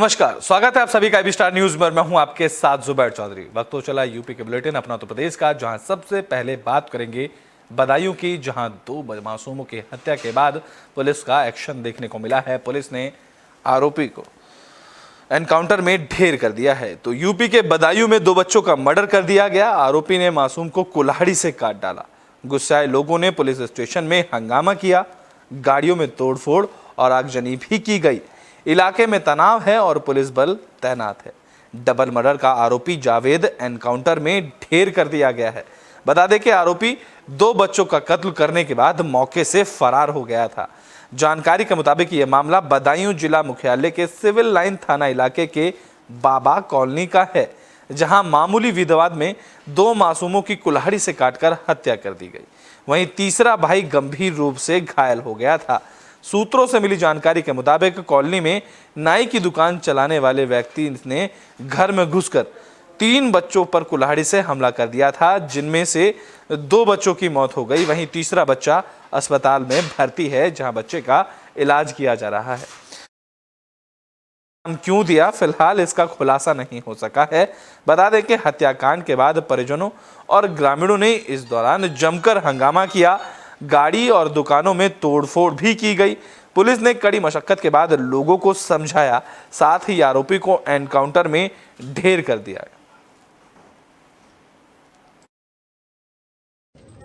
नमस्कार, स्वागत है आप सभी का IB स्टार न्यूज में। मैं हूं आपके साथ जुबैर चौधरी। वक्त हो चला यूपी के बुलेटिन अपना उत्तर प्रदेश का, जहां सबसे पहले बात करेंगे बदायूं की, जहां दो मासूमों की हत्या के बाद पुलिस का एक्शन देखने को मिला है। पुलिस ने आरोपी को एनकाउंटर में ढेर कर दिया है। तो यूपी के बदायूं में दो बच्चों का मर्डर कर दिया गया। आरोपी ने मासूम को कुल्हाड़ी से काट डाला। गुस्साए लोगों ने पुलिस स्टेशन में हंगामा किया, गाड़ियों में तोड़फोड़ और आगजनी भी की गई। इलाके में तनाव है और पुलिस बल तैनात है। डबल मर्डर का आरोपी जावेद एनकाउंटर में ढेर कर दिया गया है। बता दें कि आरोपी दो बच्चों का कत्ल करने के बाद मौके से फरार हो गया था। जानकारी के मुताबिक यह मामला बदायूं जिला मुख्यालय के सिविल लाइन थाना इलाके के बाबा कॉलोनी का है, जहां मामूली विवाद में दो मासूमों की कुल्हाड़ी से काटकर हत्या कर दी गई। वहीं तीसरा भाई गंभीर रूप से घायल हो गया था। सूत्रों से मिली जानकारी के मुताबिक कॉलोनी में नाई की दुकान चलाने वाले व्यक्ति ने घर में घुसकर तीन बच्चों पर कुल्हाड़ी से हमला कर दिया था, जिनमें से दो बच्चों की मौत हो गई। वहीं तीसरा बच्चा अस्पताल में भर्ती है, जहां बच्चे का इलाज किया जा रहा है। क्यों दिया, फिलहाल इसका खुलासा नहीं हो सका है। बता दें कि हत्याकांड के बाद परिजनों और ग्रामीणों ने इस दौरान जमकर हंगामा किया। गाड़ी और दुकानों में तोड़फोड़ भी की गई। पुलिस ने कड़ी मशक्कत के बाद लोगों को समझाया, साथ ही आरोपी को एनकाउंटर में ढेर कर दिया।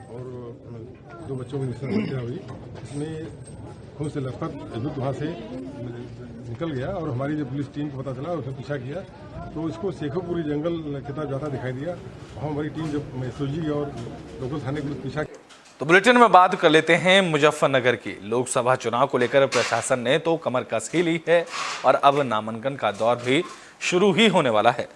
और दो बच्चों की हत्या हुई, इसमें खून से लथपथ युद्ध वहाँ से निकल गया और हमारी जब पुलिस टीम को पता चला, उसने पीछा किया तो इसको शेखोपुरी जंगल की तरफ जाता दिखाई दिया। वहाँ हमारी टीम जब एसओजी और लोकल थाने पुलिस पीछा। तो बुलेटिन में बात कर लेते हैं मुजफ्फरनगर की। लोकसभा चुनाव को लेकर प्रशासन ने तो कमर कस ही ली है और अब नामांकन का दौर भी शुरू ही होने वाला है।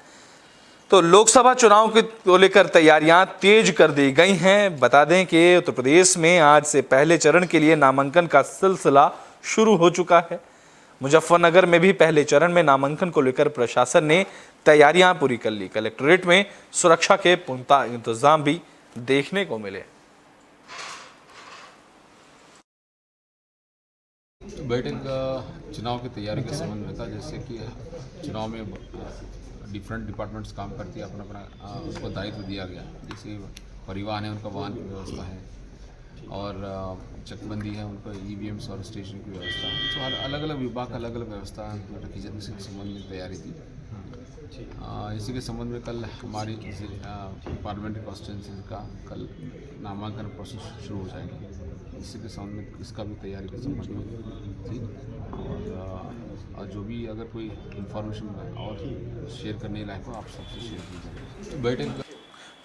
तो लोकसभा चुनाव को लेकर तैयारियां तेज कर दी गई हैं। बता दें कि उत्तर प्रदेश में आज से पहले चरण के लिए नामांकन का सिलसिला शुरू हो चुका है। मुजफ्फरनगर में भी पहले चरण में नामांकन को लेकर प्रशासन ने तैयारियां पूरी कर ली। कलेक्ट्रेट में सुरक्षा के पुख्ता इंतजाम भी देखने को मिले। बैठक चुनाव की तैयारी के संबंध में था, जैसे कि चुनाव में डिफरेंट डिपार्टमेंट्स काम करती है, अपना अपना उनको दायित्व दिया गया। जैसे परिवहन है, उनका वाहन की व्यवस्था है, और चकबंदी है, उनका EVMs और स्टेशन की व्यवस्था है। तो हर अलग अलग विभाग अलग अलग व्यवस्था रखी जाती है। इसी के संबंध में तैयारी थी। इसी के संबंध में कल हमारी पार्लियामेंट्री कॉन्स्टिट्यूंसी का कल नामांकन प्रोसेस शुरू हो जाएगी। इसी के संबंध में इसका भी तैयारी के संबंध में थी। और जो भी अगर कोई इंफॉर्मेशन और शेयर करने लायक हो, आप सबसे शेयर कीजिए। बैठक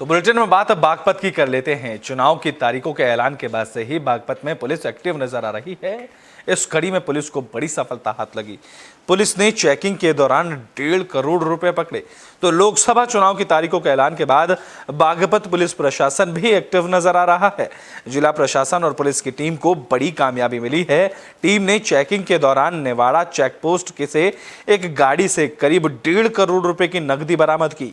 तो बुलेटिन में बात अब बागपत की कर लेते हैं। चुनाव की तारीखों के ऐलान के बाद से ही बागपत में पुलिस एक्टिव नजर आ रही है। इस कड़ी में पुलिस को बड़ी सफलता हाथ लगी। पुलिस ने चेकिंग के दौरान 1.5 करोड़ रुपए पकड़े। तो लोकसभा चुनाव की तारीखों के ऐलान के बाद बागपत पुलिस प्रशासन भी एक्टिव नजर आ रहा है। जिला प्रशासन और पुलिस की टीम को बड़ी कामयाबी मिली है। टीम ने चेकिंग के दौरान नेवाड़ा चेक पोस्ट से एक गाड़ी से करीब 1.5 करोड़ रुपए की नकदी बरामद की।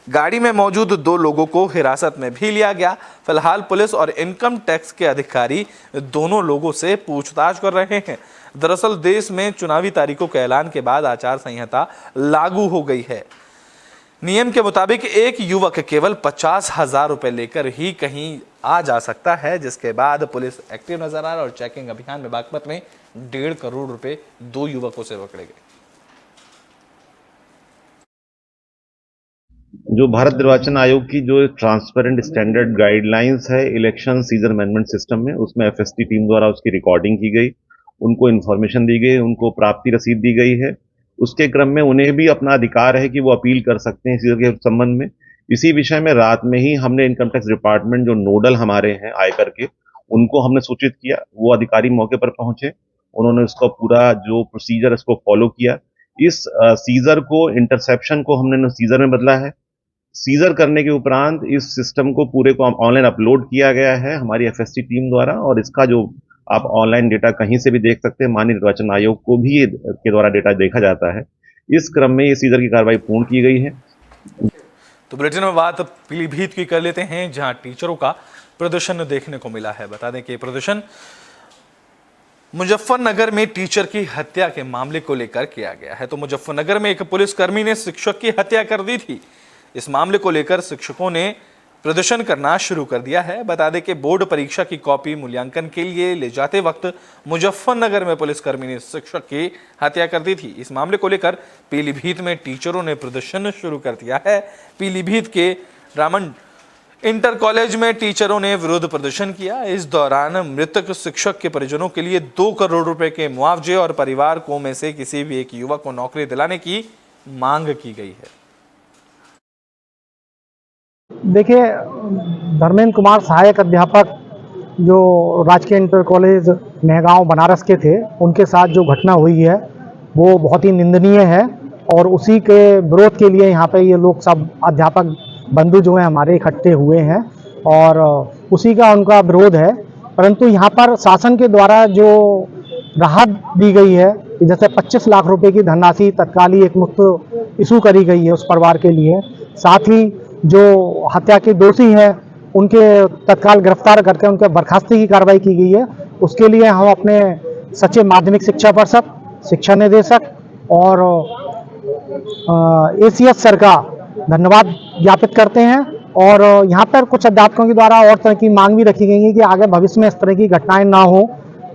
गाड़ी में मौजूद दो लोगों को हिरासत में भी लिया गया। फिलहाल पुलिस और इनकम टैक्स के अधिकारी दोनों लोगों से पूछताछ कर रहे हैं। दरअसल देश में चुनावी तारीखों के ऐलान के बाद आचार संहिता लागू हो गई है। नियम के मुताबिक एक युवक केवल 50,000 रुपए लेकर ही कहीं आ जा सकता है, जिसके बाद पुलिस एक्टिव नजर आ रहा है और चेकिंग अभियान में बागपत में 1.5 करोड़ रुपए दो युवकों से पकड़े गए। जो भारत निर्वाचन आयोग की जो ट्रांसपेरेंट स्टैंडर्ड गाइडलाइंस है इलेक्शन सीजन मैनेजमेंट सिस्टम में, उसमें FST टीम द्वारा उसकी रिकॉर्डिंग की गई, उनको इन्फॉर्मेशन दी गई, उनको प्राप्ति रसीद दी गई है। उसके क्रम में उन्हें भी अपना अधिकार है कि वो अपील कर सकते हैं इस के संबंध में। इसी विषय में रात में ही हमने इनकम टैक्स डिपार्टमेंट जो नोडल हमारे हैं आयकर के, उनको हमने सूचित किया। वो अधिकारी मौके पर पहुंचे, उन्होंने उसका पूरा जो प्रोसीजर इसको फॉलो किया। इस सीजर को, इंटरसेप्शन को हमने सीजर में बदला है। सीजर करने के उपरांत इस सिस्टम को पूरे को ऑनलाइन अपलोड किया गया है हमारी FST टीम द्वारा, और इसका जो आप ऑनलाइन डेटा कहीं से भी देख सकते हैं। माननीय निर्वाचन आयोग को भी के द्वारा डेटा देखा जाता है। इस क्रम में ये सीजर की कार्रवाई पूर्ण की गई है। तो बुलेटिन में बात पीलीभीत की कर लेते हैं, जहां टीचरों का प्रदर्शन देखने को मिला है। बता दें कि प्रदर्शन मुजफ्फरनगर में टीचर की हत्या के मामले को लेकर किया गया है। तो मुजफ्फरनगर में एक पुलिसकर्मी ने शिक्षक की हत्या कर दी थी। इस मामले को लेकर शिक्षकों ने प्रदर्शन करना शुरू कर दिया है। बता दें कि बोर्ड परीक्षा की कॉपी मूल्यांकन के लिए ले जाते वक्त मुजफ्फरनगर में पुलिसकर्मी ने शिक्षक की हत्या कर दी थी। इस मामले को लेकर पीलीभीत में टीचरों ने प्रदर्शन शुरू कर दिया है। पीलीभीत के रामन इंटर कॉलेज में टीचरों ने विरोध प्रदर्शन किया। इस दौरान मृतक शिक्षक के परिजनों के लिए 2 करोड़ रुपए के मुआवजे और परिवार को में से किसी भी एक युवक को नौकरी दिलाने की मांग की गई है। देखिए, धर्मेंद्र कुमार सहायक अध्यापक जो राजकीय इंटर कॉलेज मेहगांव बनारस के थे, उनके साथ जो घटना हुई है वो बहुत ही निंदनीय है और उसी के विरोध के लिए यहाँ पे ये लोग सब अध्यापक बंधु जो हैं हमारे इकट्ठे हुए हैं और उसी का उनका विरोध है। परंतु यहाँ पर शासन के द्वारा जो राहत दी गई है, जैसे 25 लाख रुपए की धनराशि तत्काल ही एक मुफ्त इशू करी गई है उस परिवार के लिए। साथ ही जो हत्या के दोषी हैं उनके तत्काल गिरफ्तार करके उनके बर्खास्ती की कार्रवाई की गई है। उसके लिए हम अपने सचिव माध्यमिक शिक्षा परिषद, शिक्षा निदेशक और ACS सर का धन्यवाद ज्ञापित करते हैं। और यहाँ पर कुछ अध्यापकों के द्वारा और तरह की मांग भी रखी गई है कि आगे भविष्य में इस तरह की घटनाएं ना हो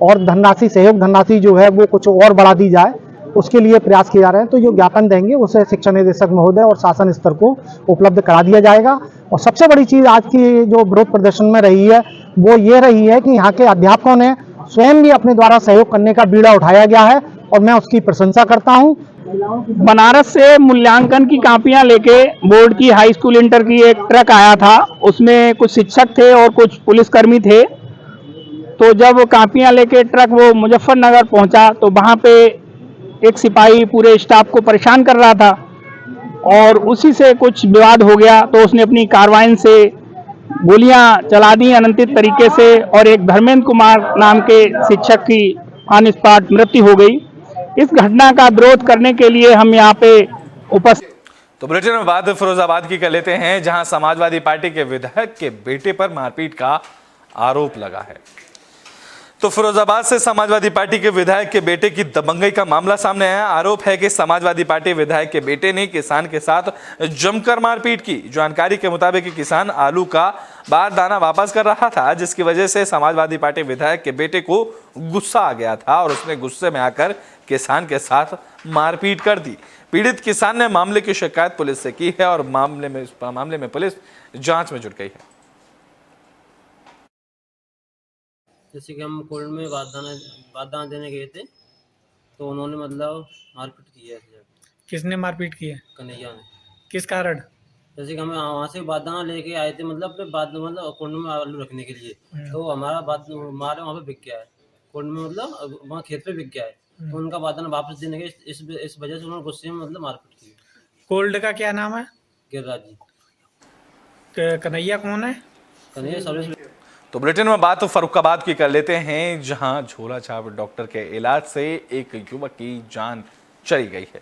और धनराशि, सहयोग धनराशि जो है वो कुछ और बढ़ा दी जाए, उसके लिए प्रयास किए जा रहे हैं। तो जो ज्ञापन देंगे उसे शिक्षा निदेशक महोदय और शासन स्तर को उपलब्ध करा दिया जाएगा। और सबसे बड़ी चीज़ आज की जो विरोध प्रदर्शन में रही है वो ये रही है कि यहाँ के अध्यापकों ने स्वयं भी अपने द्वारा सहयोग करने का बीड़ा उठाया गया है और मैं उसकी प्रशंसा करता हूँ। बनारस से मूल्यांकन की कापियां लेके बोर्ड की हाई स्कूल इंटर की एक ट्रक आया था, उसमें कुछ शिक्षक थे और कुछ पुलिसकर्मी थे। तो जब कापियां लेके ट्रक वो मुजफ्फरनगर पहुंचा तो वहां पे एक सिपाही पूरे स्टाफ को परेशान कर रहा था और उसी से कुछ विवाद हो गया। तो उसने अपनी कार्बाइन से गोलियां चला दी अनियंत्रित तरीके से और एक धर्मेंद्र कुमार नाम के शिक्षक की ऑन स्पॉट मृत्यु हो गई। इस घटना का विरोध करने के लिए हम यहाँ पे उपस्थित। तो बुलेटिन में बात फिरोजाबाद की कर लेते हैं, जहां समाजवादी पार्टी के विधायक के बेटे पर मारपीट का आरोप लगा है। तो फिरोजाबाद से समाजवादी पार्टी के विधायक के बेटे की दबंगई का मामला सामने आया। आरोप है कि समाजवादी पार्टी विधायक के बेटे ने किसान के साथ जमकर मारपीट की। जानकारी के मुताबिक किसान आलू का बारदाना वापस कर रहा था, जिसकी वजह से समाजवादी पार्टी विधायक के बेटे को गुस्सा आ गया था और उसने गुस्से में आकर किसान के साथ मारपीट कर दी। पीड़ित किसान ने मामले की शिकायत पुलिस से की है और मामले में पुलिस जांच में जुट गई है। जैसे कि हम कोल्ड में बारदाना देने गए थे तो उन्होंने मतलब मारपीट की है। किसने मारपीट की है? कन्हैया ने। किस कारण? जैसे कि हमें वहाँ से बारदाना लेके आए थे, मतलब अपने मतलब कोल्ड में आलू रखने के लिए, तो हमारा हमारे वहाँ पे बिक गया है कोल्ड में, मतलब वहाँ खेत पे बिक गया है। तो उनका बारदाना वापस देने के इस वजह से उन्होंने गुस्से में मतलब मारपीट की। कोल्ड का क्या नाम है? गिरिराज जी। कन्हैया कौन है? कन्हैया सर्विस। तो बुलेटिन में बात फर्रुखाबाद की कर लेते हैं, जहां झोला छाप डॉक्टर के इलाज से एक युवक की जान चली गई है।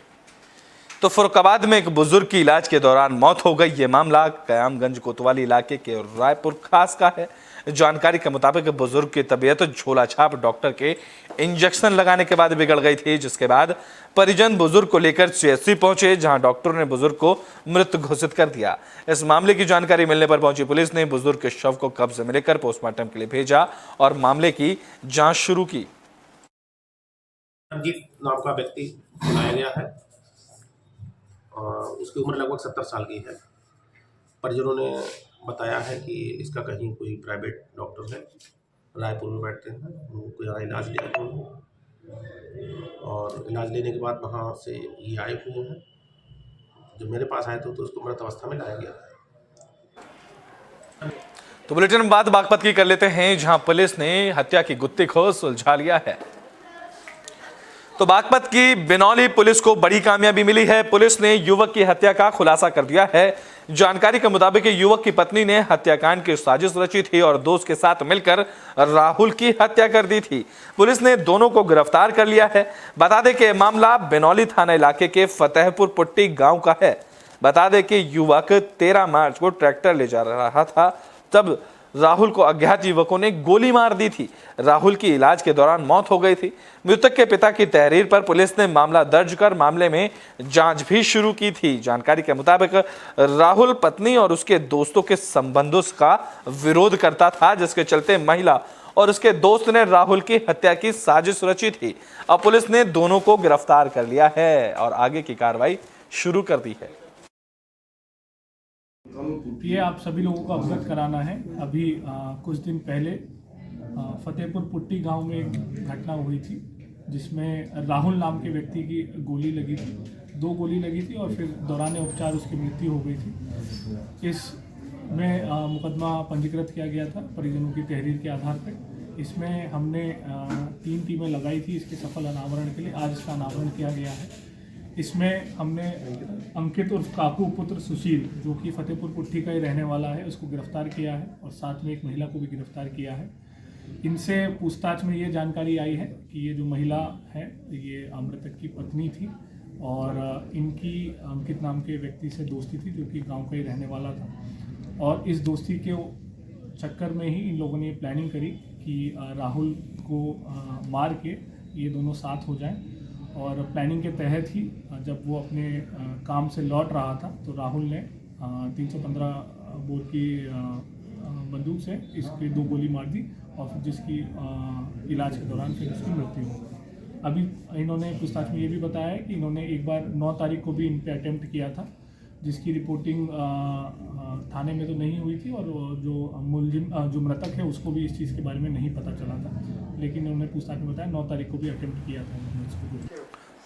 तो फर्रुखाबाद में एक बुजुर्ग की इलाज के दौरान मौत हो गई। ये मामला कयामगंज कोतवाली इलाके के रायपुर खास का है। जानकारी के मुताबिक बुजुर्ग की तबीयत झोला छाप डॉक्टर के इंजेक्शन लगाने के बाद बिगड़ गई थी, जिसके बाद परिजन बुजुर्ग को लेकर CHC पहुंचे, जहां डॉक्टर ने बुजुर्ग को मृत घोषित कर दिया। इस मामले की जानकारी मिलने पर पहुंची पुलिस ने बुजुर्ग के शव को कब्जे में लेकर पोस्टमार्टम के लिए भेजा और मामले की जांच शुरू की। नाम का व्यक्ति बुलाया गया है और उसकी उम्र लगभग 70 साल की है। परिजनों ने बताया है कि इसका कहीं कोई प्राइवेट डॉक्टर है, रायपुर में बैठते हैं, उनको यहाँ इलाज लिया और इलाज लेने के बाद वहाँ से ये आए हुए हैं। जब मेरे पास आए तो उसको मृत अवस्था में लाया गया। तो बुलेटिन में बात बागपत की कर लेते हैं, जहां पुलिस ने हत्या की गुत्थी को सुलझा लिया है। तो बागपत की बिनौली पुलिस को बड़ी कामयाबी मिली है। पुलिस ने युवक की हत्या का खुलासा कर दिया है। जानकारी के मुताबिक युवक की पत्नी ने हत्याकांड की साजिश रची थी और दोस्त के साथ मिलकर राहुल की हत्या कर दी थी। पुलिस ने दोनों को गिरफ्तार कर लिया है। बता दें कि मामला बिनौली थाना इलाके के फतेहपुर पुट्टी गांव का है। बता दें कि युवक 13 मार्च को ट्रैक्टर ले जा रहा था, तब राहुल को अज्ञात युवकों ने गोली मार दी थी। राहुल की इलाज के दौरान मौत हो गई थी। मृतक के पिता की तहरीर पर पुलिस ने मामला दर्ज कर मामले में जांच भी शुरू की थी। जानकारी के मुताबिक राहुल पत्नी और उसके दोस्तों के संबंधों का विरोध करता था, जिसके चलते महिला और उसके दोस्त ने राहुल की हत्या की साजिश रची थी। अब पुलिस ने दोनों को गिरफ्तार कर लिया है और आगे की कार्रवाई शुरू कर दी है। ये आप सभी लोगों को अवगत कराना है। अभी कुछ दिन पहले फतेहपुर पुट्टी गांव में एक घटना हुई थी, जिसमें राहुल नाम के व्यक्ति की गोली लगी थी। 2 गोली लगी थी और फिर दौरान उपचार उसकी मृत्यु हो गई थी। इसमें मुकदमा पंजीकृत किया गया था परिजनों की तहरीर के आधार पर। इसमें हमने 3 टीमें लगाई थी इसके सफल अनावरण के लिए। आज इसका अनावरण किया गया है। इसमें हमने अंकित उर्फ काकू पुत्र सुशील, जो कि फतेहपुर पुट्टी का ही रहने वाला है, उसको गिरफ्तार किया है और साथ में एक महिला को भी गिरफ्तार किया है। इनसे पूछताछ में ये जानकारी आई है कि ये जो महिला है ये मृतक की पत्नी थी और इनकी अंकित नाम के व्यक्ति से दोस्ती थी, जो कि गांव का ही रहने वाला था। और इस दोस्ती के चक्कर में ही इन लोगों ने प्लानिंग करी कि राहुल को मार के ये दोनों साथ हो जाएं। और प्लानिंग के तहत ही जब वो अपने काम से लौट रहा था तो राहुल ने 315 बोर की बंदूक से इसकी 2 गोली मार दी और फिर जिसकी इलाज के दौरान फिर उसकी मृत्यु हो गई। अभी इन्होंने पूछताछ में ये भी बताया है कि इन्होंने एक बार 9 तारीख को भी इन पे अटेम्प्ट किया था, जिसकी रिपोर्टिंग थाने में तो नहीं हुई थी और जो मुलजिम जो मृतक है उसको भी इस चीज़ के बारे में नहीं पता चला था, लेकिन उन्होंने पूछताछ में बताया 9 तारीख को भी अटेम्प्ट किया था उसको।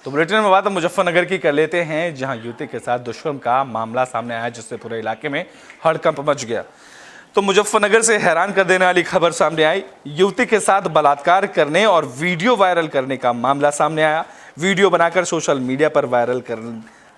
तो बुलेटिन में बात मुजफ्फरनगर की कर लेते हैं, जहां युवती के साथ दुष्कर्म का मामला सामने आया, जिससे पूरे इलाके में हड़कंप मच गया। तो मुजफ्फरनगर से हैरान कर देने वाली खबर सामने आई। युवती के साथ बलात्कार करने और वीडियो वायरल करने का मामला सामने आया। वीडियो बनाकर सोशल मीडिया पर वायरल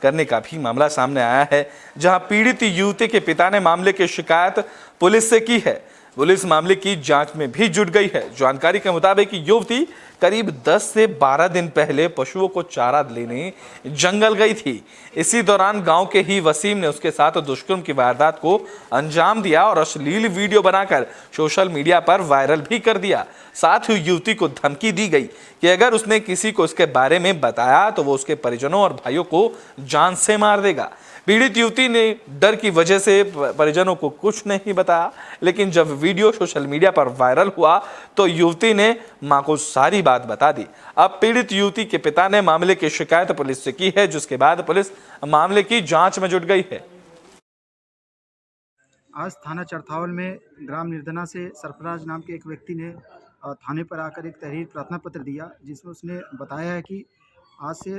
करने का भी मामला सामने आया है, जहां पीड़ित युवती के पिता ने मामले की शिकायत पुलिस से की है। पुलिस मामले की जांच में भी जुट गई है। जानकारी के मुताबिक युवती करीब 10 से 12 दिन पहले पशुओं को चारा लेने जंगल गई थी। इसी दौरान गांव के ही वसीम ने उसके साथ दुष्कर्म की वारदात को अंजाम दिया और अश्लील वीडियो बनाकर सोशल मीडिया पर वायरल भी कर दिया। साथ ही युवती को धमकी दी गई कि अगर उसने किसी को इसके बारे में बताया तो वो उसके परिजनों और भाइयों को जान से मार देगा। पीड़ित युवती ने डर की वजह से परिजनों को कुछ नहीं बताया, लेकिन जब वीडियो सोशल मीडिया पर वायरल हुआ तो युवती ने मां को सारी बात बता दी। अब पीड़ित युवती के पिता ने मामले की शिकायत पुलिस से की है, जिसके बाद पुलिस मामले की जांच में जुट गई है। आज थाना चरथावल में ग्राम निर्धना से सरफराज नाम के एक व्यक्ति ने थाने पर आकर एक तहरीर प्रार्थना पत्र दिया, जिसमें उसने बताया है कि आज से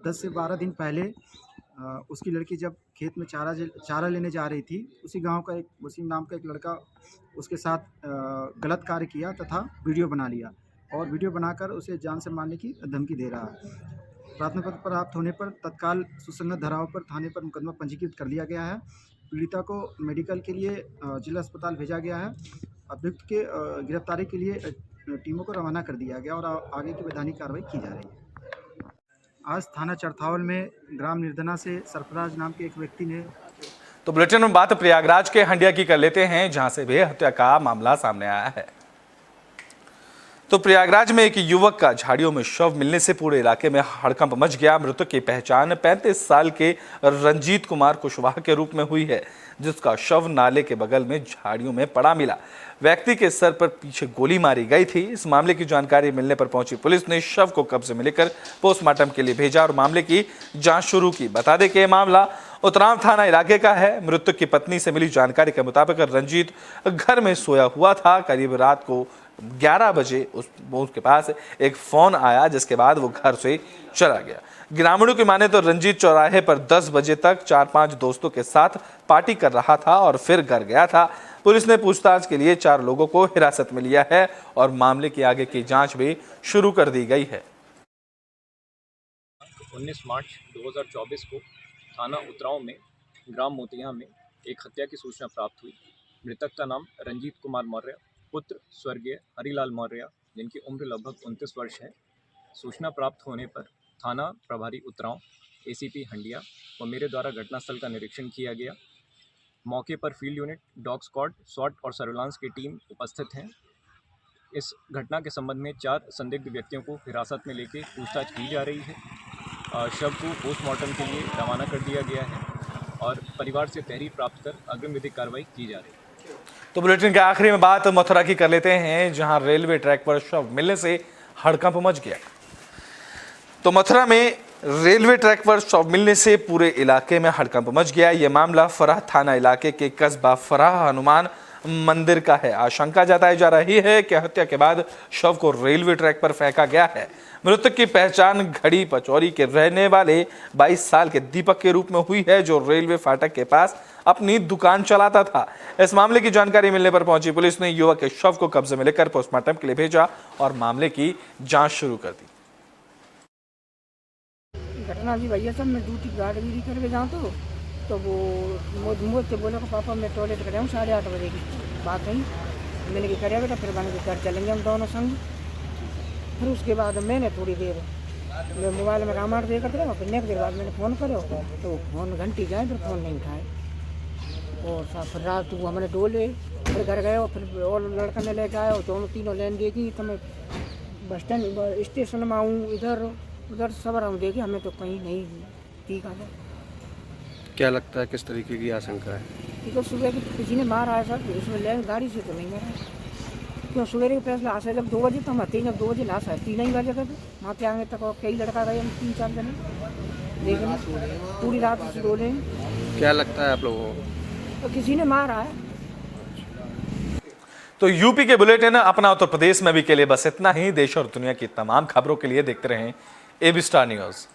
10 से 12 दिन पहले उसकी लड़की जब खेत में चारा लेने जा रही थी, उसी गांव का एक वसीम नाम का एक लड़का उसके साथ गलत कार्य किया तथा वीडियो बना लिया और वीडियो बनाकर उसे जान से मारने की धमकी दे रहा है। प्रार्थना पत्र प्राप्त होने पर तत्काल सुसंगत धाराओं पर थाने पर मुकदमा पंजीकृत कर लिया गया है। पीड़िता को मेडिकल के लिए जिला अस्पताल भेजा गया है। अभियुक्त के गिरफ्तारी के लिए टीमों को रवाना कर दिया गया और आगे की वैधानिक कार्रवाई की जा रही है। आज थाना चरथावल में ग्राम निर्धना से सरफराज नाम के एक व्यक्ति ने। तो बुलेटिन में बात प्रयागराज के हंडिया की कर लेते हैं, जहां से भी हत्या का मामला सामने आया है। तो प्रयागराज में एक युवक का झाड़ियों में शव मिलने से पूरे इलाके में हड़कंप मच गया। मृतक की पहचान 35 साल के रंजीत कुमार कुशवाहा के रूप में हुई है, जिसका शव नाले के बगल में झाड़ियों में पड़ा मिला। व्यक्ति के सर पर पीछे गोली मारी गई थी। इस मामले की जानकारी मिलने पर पहुंची पुलिस ने शव को कब्जे में लेकर पोस्टमार्टम के लिए भेजा और मामले की जांच शुरू की। बता दें कि यह मामला उतराव थाना इलाके का है। मृतक की पत्नी से मिली जानकारी के मुताबिक रंजीत घर में सोया हुआ था। करीब रात को 11 बजे उसके पास एक फोन आया, जिसके बाद वो घर से चला गया। ग्रामीणों की माने तो रंजीत चौराहे पर 10 बजे तक 4-5 दोस्तों के साथ पार्टी कर रहा था और फिर घर गया था। पुलिस ने पूछताछ के लिए 4 लोगों को हिरासत में लिया है और मामले की आगे की जांच भी शुरू कर दी गई है। 19 मार्च 2024 को थाना उतराव में ग्राम मोतिया में एक हत्या की सूचना प्राप्त हुई। मृतक का नाम रंजीत कुमार मौर्य पुत्र स्वर्गीय हरिलाल मौर्य, जिनकी उम्र लगभग 29 वर्ष है। सूचना प्राप्त होने पर थाना प्रभारी उतराव, एसीपी हंडिया व मेरे द्वारा घटनास्थल का निरीक्षण किया गया। मौके पर फील्ड यूनिट, डॉग स्क्वाड, स्वॉट और सर्विलांस की टीम उपस्थित हैं। इस घटना के संबंध में 4 संदिग्ध व्यक्तियों को हिरासत में लेके पूछताछ की जा रही है। शव को पोस्टमार्टम के लिए रवाना कर दिया गया है और परिवार से तहरीर प्राप्त कर अग्रिम विधिक कार्रवाई की जा रही है। तो बुलेटिन के आखिरी में बात मथुरा की कर लेते हैं, जहां रेलवे ट्रैक पर शव मिलने से हड़कंप मच गया। तो मथुरा में रेलवे ट्रैक पर शव मिलने से पूरे इलाके में हड़कंप मच गया। यह मामला फराह थाना इलाके के कस्बा फराह हनुमान मंदिर का है। आशंका जताई जा रही है कि हत्या के बाद शव को रेलवे ट्रैक पर फेंका गया है। मृतक की पहचान घड़ी पचौरी के रहने वाले 22 साल के दीपक के रूप में हुई है, जो रेलवे फाटक के पास अपनी दुकान चलाता था। इस मामले की जानकारी मिलने पर पहुंची पुलिस ने युवक के शव को कब्जे में लेकर पोस्टमार्टम के लिए भेजा और मामले की जांच शुरू कर दी। घटना जी भैया साहब, मैं ड्यूटी गाड़ी करके जाऊँ तो वो मुझसे बोला कि पापा मैं टॉयलेट कर रहा हूँ 8:30 बजे की बात हुई। मैंने क्या करा बेटा, फिर बन के घर चलेंगे हम दोनों संग। फिर उसके बाद मैंने थोड़ी देर मैं मोबाइल में रामायण देखा था, फिर नेक देर बाद मैंने फ़ोन करो तो फ़ोन घंटी जाए, फिर फ़ोन नहीं उठाए। और फिर रात को हमने डोले, फिर घर गए और फिर और लड़का ने लेके आया और दोनों तीनों लेन देखी। तो मैं बस स्टैंड स्टेशन में आऊँ, इधर उधर सब रहा देखी, हमें तो कहीं नहीं ठीक है। क्या लगता है किस तरीके की आशंका है? तो सुबह किसी ने मारा है सर, उसमें ले गाड़ी से तो नहीं मारा। क्यों सवेरे के फैसला लाश है जब 2 बजे, तो हम आते जब 2 बजे लाश है 3 ही बजे तक वहाँ पे आने तक, और कई लड़का गए हम 3-4 जने देखने, पूरी रात से डोले। क्या लगता है आप लोगों को? तो किसी ने मारा है। तो यूपी के बुलेटिन अपना उत्तर प्रदेश में भी के लिए बस इतना ही। देश और दुनिया की तमाम खबरों के लिए देखते रहें एबी स्टार न्यूज़।